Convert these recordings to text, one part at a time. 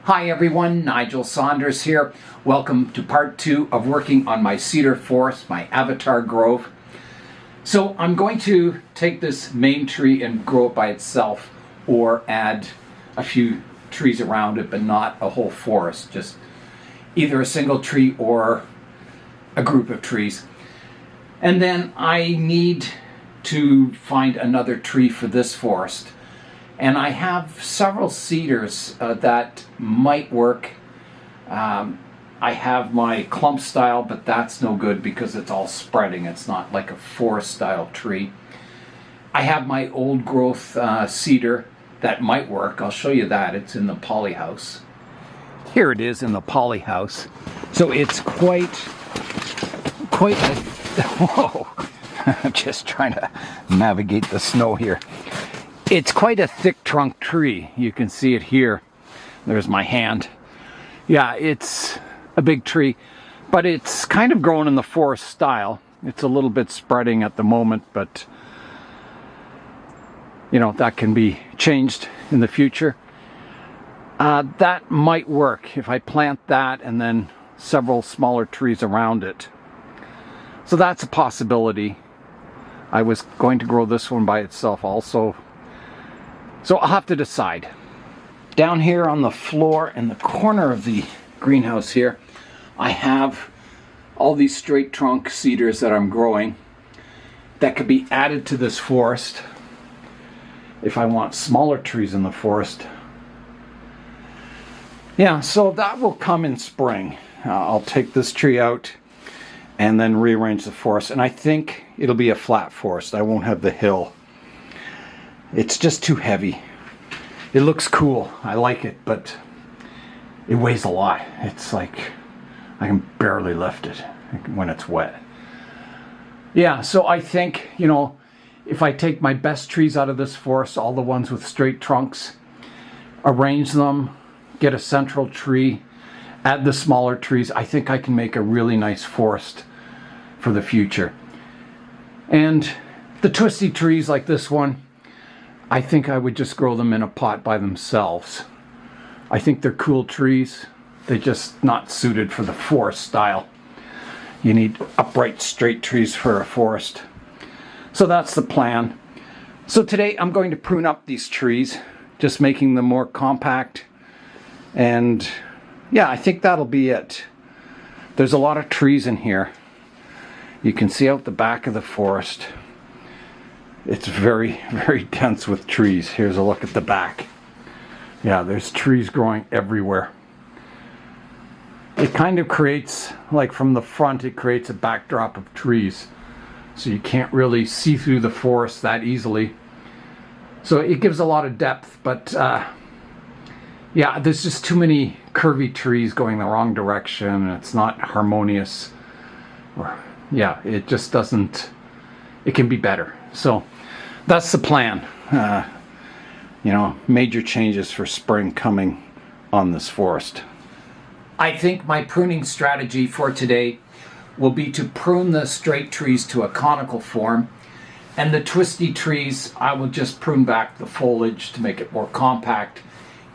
Hi everyone, Nigel Saunders here. Welcome to part 2 of working on my cedar forest, my avatar grove. So I'm going to take this main tree and grow it by itself, or add a few trees around it, but not a whole forest, just either a single tree or a group of trees. And then I need to find another tree for this forest. And I have several cedars that might work. I have my clump style, but that's no good because it's all spreading. It's not like a forest style tree. I have my old growth cedar that might work. I'll show you that. It's in the poly house. Here it is in the poly house. So it's quite a, whoa, I'm just trying to navigate the snow here. It's quite a thick trunk tree. You can see it here. There's my hand. Yeah, it's a big tree, but it's kind of grown in the forest style. It's a little bit spreading at the moment, but you know, that can be changed in the future. That might work if I plant that and then several smaller trees around it. So that's a possibility. I was going to grow this one by itself also. So I'll have to decide. Down here on the floor in the corner of the greenhouse here, I have all these straight trunk cedars that I'm growing that could be added to this forest if I want smaller trees in the forest. Yeah, so that will come in spring. I'll take this tree out and then rearrange the forest. And I think it'll be a flat forest. I won't have the hill. It's just too heavy. It looks cool. I like it, but it weighs a lot. It's like I can barely lift it when it's wet. Yeah, so I think, you know, if I take my best trees out of this forest, all the ones with straight trunks, arrange them, get a central tree, add the smaller trees, I think I can make a really nice forest for the future. And the twisty trees like this one, I think I would just grow them in a pot by themselves. I think they're cool trees. They're just not suited for the forest style. You need upright, straight trees for a forest. So that's the plan. So today I'm going to prune up these trees, just making them more compact. And yeah, I think that'll be it. There's a lot of trees in here. You can see out the back of the forest. It's very, very dense with trees. Here's a look at the back. Yeah, there's trees growing everywhere. It kind of creates, like from the front, it creates a backdrop of trees. So you can't really see through the forest that easily. So it gives a lot of depth, but yeah, there's just too many curvy trees going the wrong direction, and it's not harmonious. Or, yeah, it just doesn't, it can be better. So that's the plan. You know, major changes for spring coming on this forest. I think my pruning strategy for today will be to prune the straight trees to a conical form, and the twisty trees I will just prune back the foliage to make it more compact,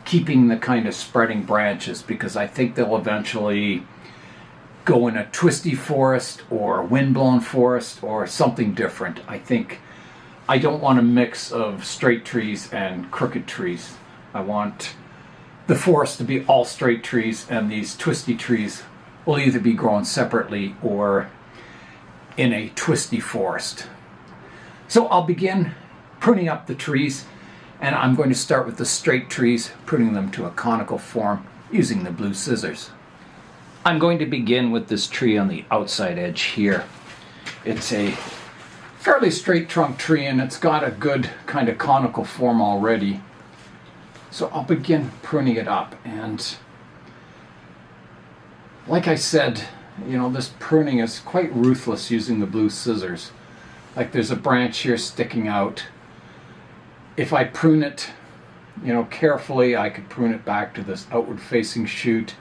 keeping the kind of spreading branches, because I think they'll eventually go in a twisty forest or windblown forest or something different. I don't want a mix of straight trees and crooked trees. I want the forest to be all straight trees, and these twisty trees will either be grown separately or in a twisty forest. So I'll begin pruning up the trees, and I'm going to start with the straight trees, pruning them to a conical form using the blue scissors. I'm going to begin with this tree on the outside edge here. It's a fairly straight trunk tree, and it's got a good kind of conical form already. So I'll begin pruning it up, and like I said, you know, this pruning is quite ruthless using the blue scissors. Like there's a branch here sticking out. If I prune it, you know, carefully, I could prune it back to this outward facing shoot.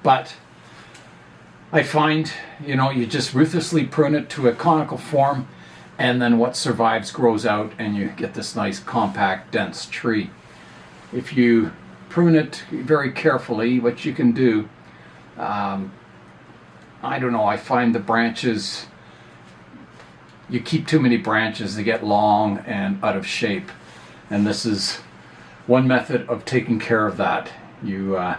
But I find, you know, you just ruthlessly prune it to a conical form, and then what survives grows out, and you get this nice compact dense tree. If you prune it very carefully. What you can do, I don't know, I find the branches, you keep too many branches, they get long and out of shape. And this is one method of taking care of that. You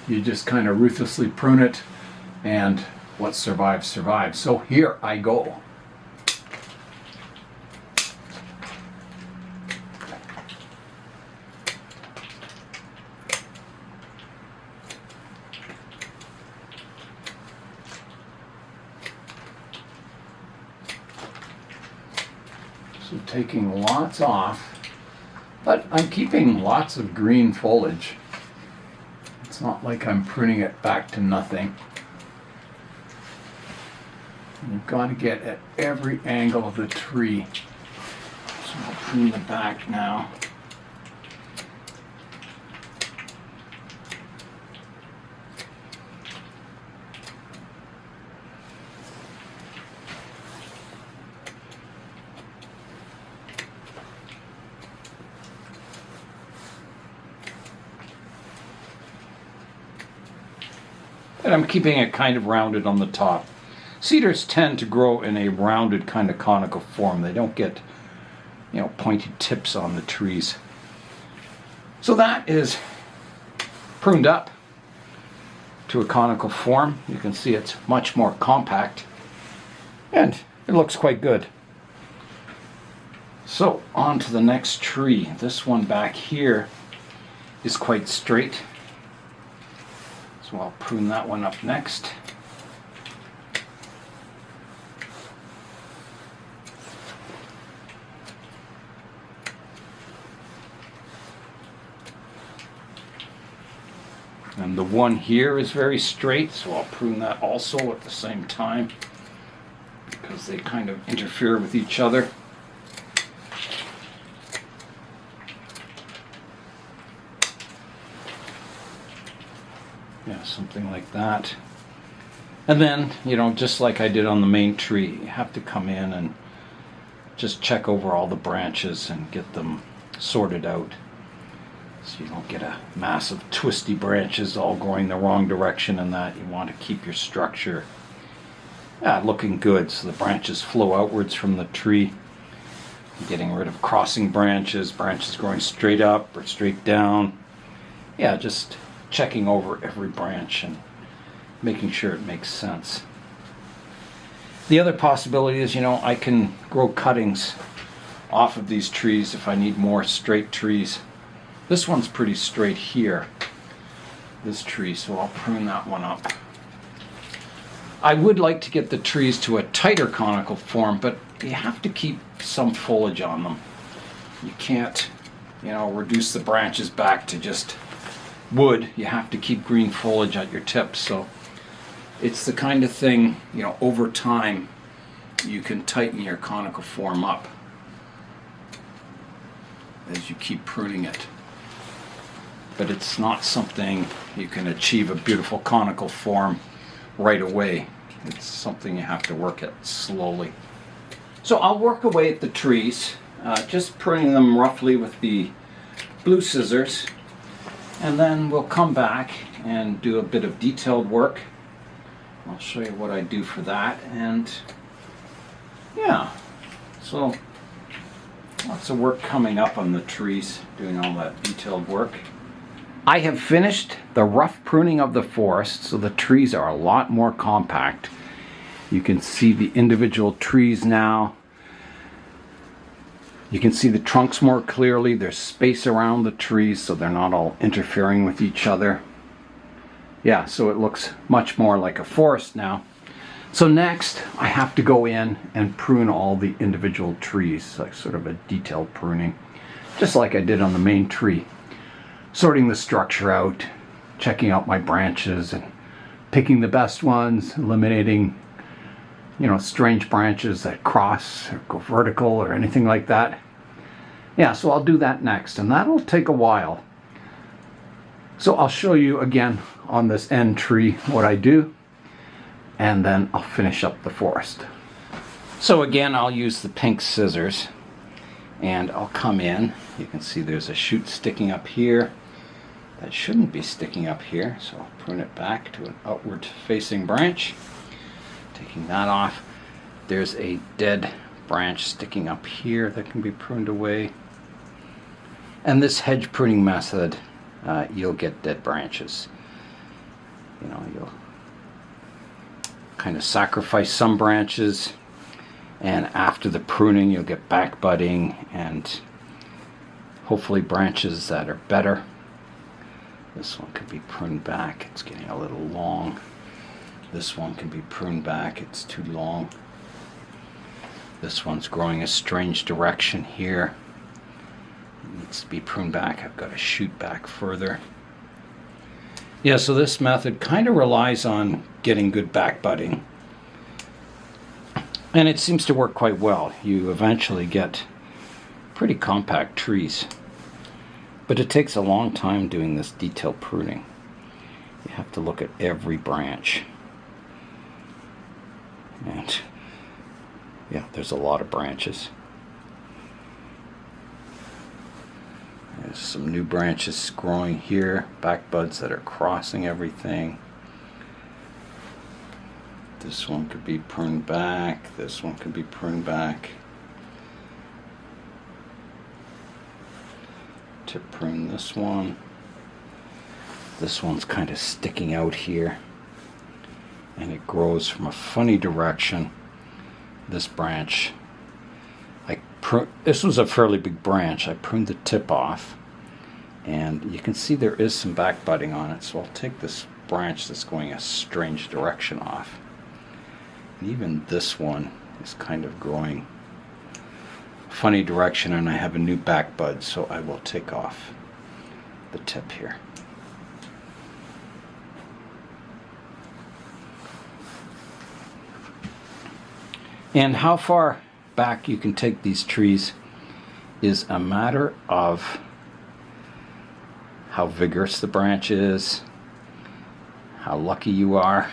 just kind of ruthlessly prune it, and what survives, survives. So here I go. So taking lots off, but I'm keeping lots of green foliage. It's not like I'm pruning it back to nothing. And you've got to get at every angle of the tree. So I'll prune the back now. And I'm keeping it kind of rounded on the top. Cedars tend to grow in a rounded kind of conical form. They don't get, pointed tips on the trees. So that is pruned up to a conical form. You can see it's much more compact, and it looks quite good. So on to the next tree. This one back here is quite straight. So I'll prune that one up next. And the one here is very straight, so I'll prune that also at the same time, because they kind of interfere with each other. Yeah, something like that. And then, just like I did on the main tree, you have to come in and just check over all the branches and get them sorted out, so you don't get a mass of twisty branches all going the wrong direction, and that you want to keep your structure looking good, so the branches flow outwards from the tree. Getting rid of crossing branches, branches growing straight up or straight down. Yeah, just checking over every branch and making sure it makes sense. The other possibility is, I can grow cuttings off of these trees if I need more straight trees. This one's pretty straight here, this tree, so I'll prune that one up. I would like to get the trees to a tighter conical form, but you have to keep some foliage on them. You can't, reduce the branches back to just wood. You have to keep green foliage at your tips. So it's the kind of thing, over time you can tighten your conical form up as you keep pruning it. But it's not something you can achieve a beautiful conical form right away. It's something you have to work at slowly. So I'll work away at the trees, just pruning them roughly with the blue scissors, and then we'll come back and do a bit of detailed work. I'll show you what I do for that, and yeah, so lots of work coming up on the trees, doing all that detailed work. I have finished the rough pruning of the forest, so the trees are a lot more compact. You can see the individual trees now. You can see the trunks more clearly. There's space around the trees, so they're not all interfering with each other. Yeah, so it looks much more like a forest now. So next, I have to go in and prune all the individual trees, like sort of a detailed pruning, just like I did on the main tree. Sorting the structure out, checking out my branches and picking the best ones, eliminating, strange branches that cross or go vertical or anything like that. Yeah, so I'll do that next, and that'll take a while. So I'll show you again on this end tree what I do, and then I'll finish up the forest. So again, I'll use the pink scissors, and I'll come in. You can see there's a shoot sticking up here. that shouldn't be sticking up here, so I'll prune it back to an outward facing branch. Taking that off. There's a dead branch sticking up here that can be pruned away. And this hedge pruning method, you'll get dead branches. You know, you'll kind of sacrifice some branches, and after the pruning you'll get back budding and hopefully branches that are better. This one could be pruned back, it's getting a little long. This one can be pruned back, it's too long. This one's growing a strange direction here. It needs to be pruned back. I've got to shoot back further. Yeah, so this method kind of relies on getting good back budding. And it seems to work quite well. You eventually get pretty compact trees. But it takes a long time doing this detailed pruning. You have to look at every branch. And yeah, there's a lot of branches. There's some new branches growing here, back buds that are crossing everything. This one could be pruned back, this one could be pruned back. To prune this one. This one's kind of sticking out here, and it grows from a funny direction. This branch, this was a fairly big branch. I pruned the tip off, and you can see there is some back budding on it, so I'll take this branch that's going a strange direction off. And even this one is kind of growing a funny direction, and I have a new back bud, so I will take off the tip here. And how far back you can take these trees is a matter of how vigorous the branch is, how lucky you are,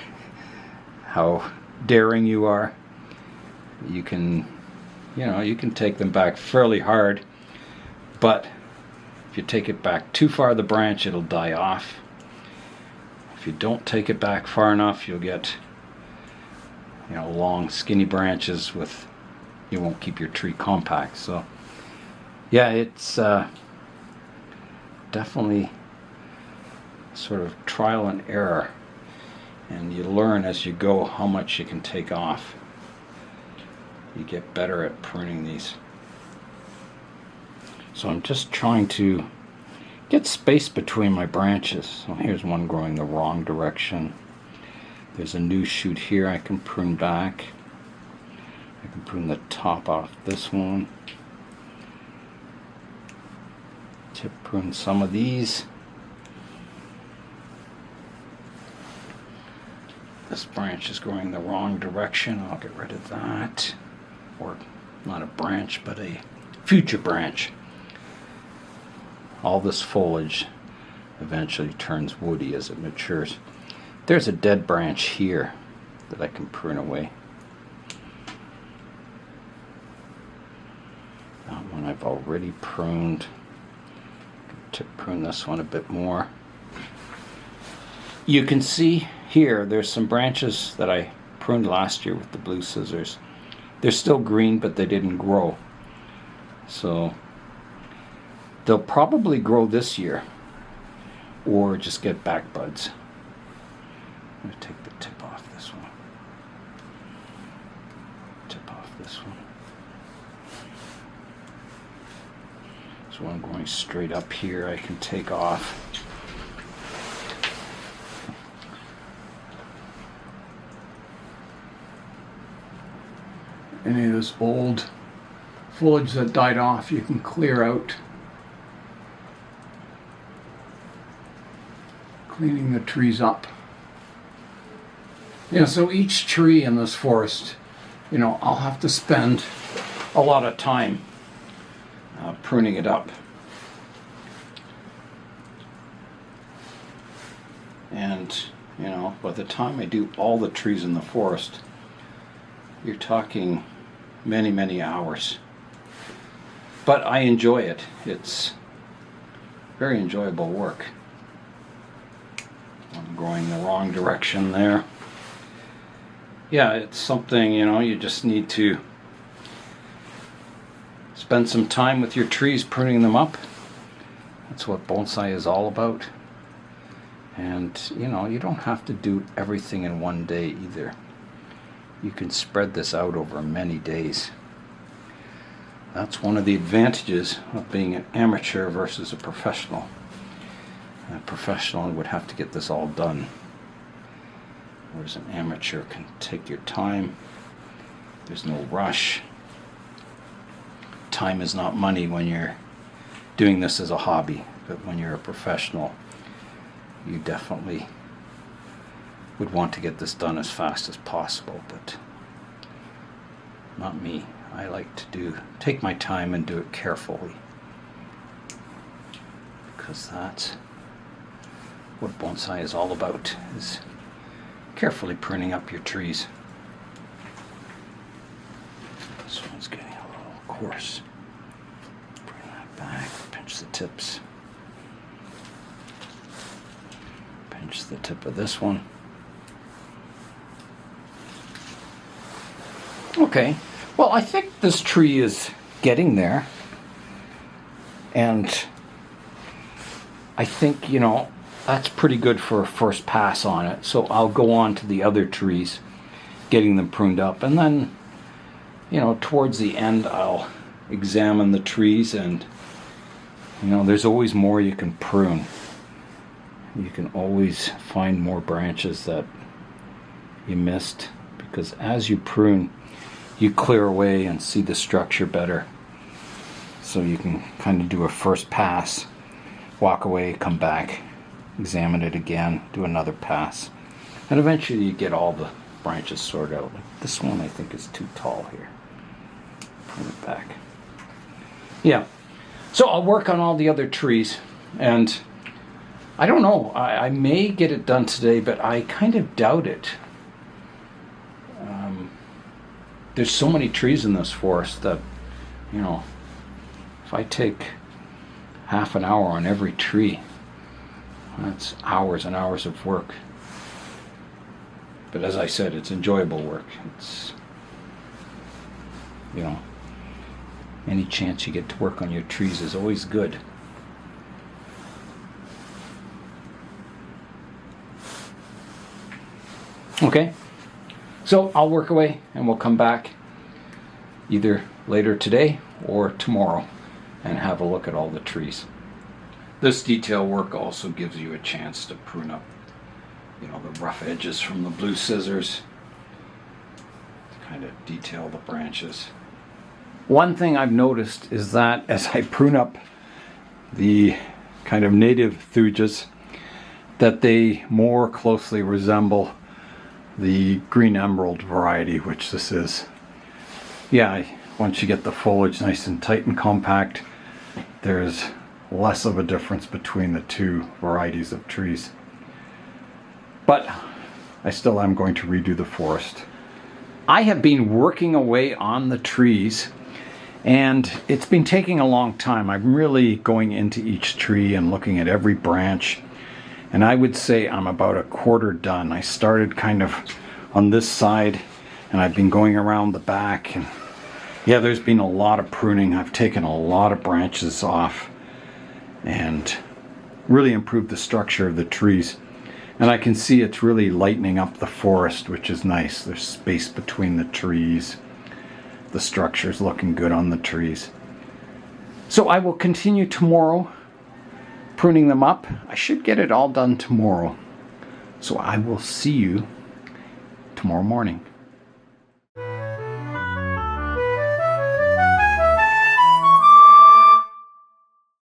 how daring you are. You can take them back fairly hard, but if you take it back too far the branch, it'll die off. If you don't take it back far enough, you'll get long skinny branches you won't keep your tree compact. So yeah, it's definitely sort of trial and error, and you learn as you go how much you can take off. You get better at pruning these. So I'm just trying to get space between my branches. So here's one growing the wrong direction. There's a new shoot here I can prune back. I can prune the top off this one. To prune some of these. This branch is growing the wrong direction. I'll get rid of that. Or not a branch, but a future branch. All this foliage eventually turns woody as it matures. There's a dead branch here that I can prune away. That one I've already pruned. To prune this one a bit more. You can see here there's some branches that I pruned last year with the blue scissors. They're still green, but they didn't grow. So they'll probably grow this year or just get back buds. I'm going to take the tip off this one. Tip off this one. So I'm going straight up here, I can take off. Any of this old foliage that died off, you can clear out. Cleaning the trees up. So each tree in this forest, I'll have to spend a lot of time pruning it up. And, by the time I do all the trees in the forest, you're talking many, many hours. But I enjoy it. It's very enjoyable work. growing the wrong direction there. Yeah, it's something, you know, you just need to spend some time with your trees pruning them up. That's what bonsai is all about. And, you know, you don't have to do everything in one day either. You can spread this out over many days. That's one of the advantages of being an amateur versus a professional. A professional would have to get this all done, whereas an amateur can take your time. There's no rush. Time is not money when you're doing this as a hobby, but when you're a professional, you definitely would want to get this done as fast as possible, but not me. I like to take my time and do it carefully, because that's what bonsai is all about, is carefully pruning up your trees. This one's getting a little coarse. Bring that back, pinch the tips. Pinch the tip of this one. Okay, well, I think this tree is getting there, and I think, you know, that's pretty good for a first pass on it. So I'll go on to the other trees, getting them pruned up, and then, you know, towards the end I'll examine the trees, and, you know, there's always more you can prune. You can always find more branches that you missed, because as you prune, you clear away and see the structure better. So you can kind of do a first pass, walk away, come back, examine it again, do another pass, and eventually you get all the branches sorted out. Like this one I think is too tall here. Put it back. Yeah, so I'll work on all the other trees, and I don't know, I may get it done today, but I kind of doubt it. There's so many trees in this forest that, you know, if I take half an hour on every tree, that's hours and hours of work. But as I said, it's enjoyable work. It's, you know, any chance you get to work on your trees is always good. Okay, so I'll work away and we'll come back either later today or tomorrow and have a look at all the trees. This detail work also gives you a chance to prune up, you know, the rough edges from the blue scissors, to kind of detail the branches. One thing I've noticed is that as I prune up the kind of native thujas, that they more closely resemble the green emerald variety, which this is. Yeah, once you get the foliage nice and tight and compact, there's less of a difference between the two varieties of trees. But I still am going to redo the forest. I have been working away on the trees, and it's been taking a long time. I'm really going into each tree and looking at every branch, and I would say I'm about a quarter done. I started kind of on this side, and I've been going around the back, and yeah, there's been a lot of pruning. I've taken a lot of branches off and really improved the structure of the trees. And I can see it's really lightening up the forest, which is nice. There's space between the trees. The structure's looking good on the trees. So I will continue tomorrow pruning them up. I should get it all done tomorrow. So I will see you tomorrow morning.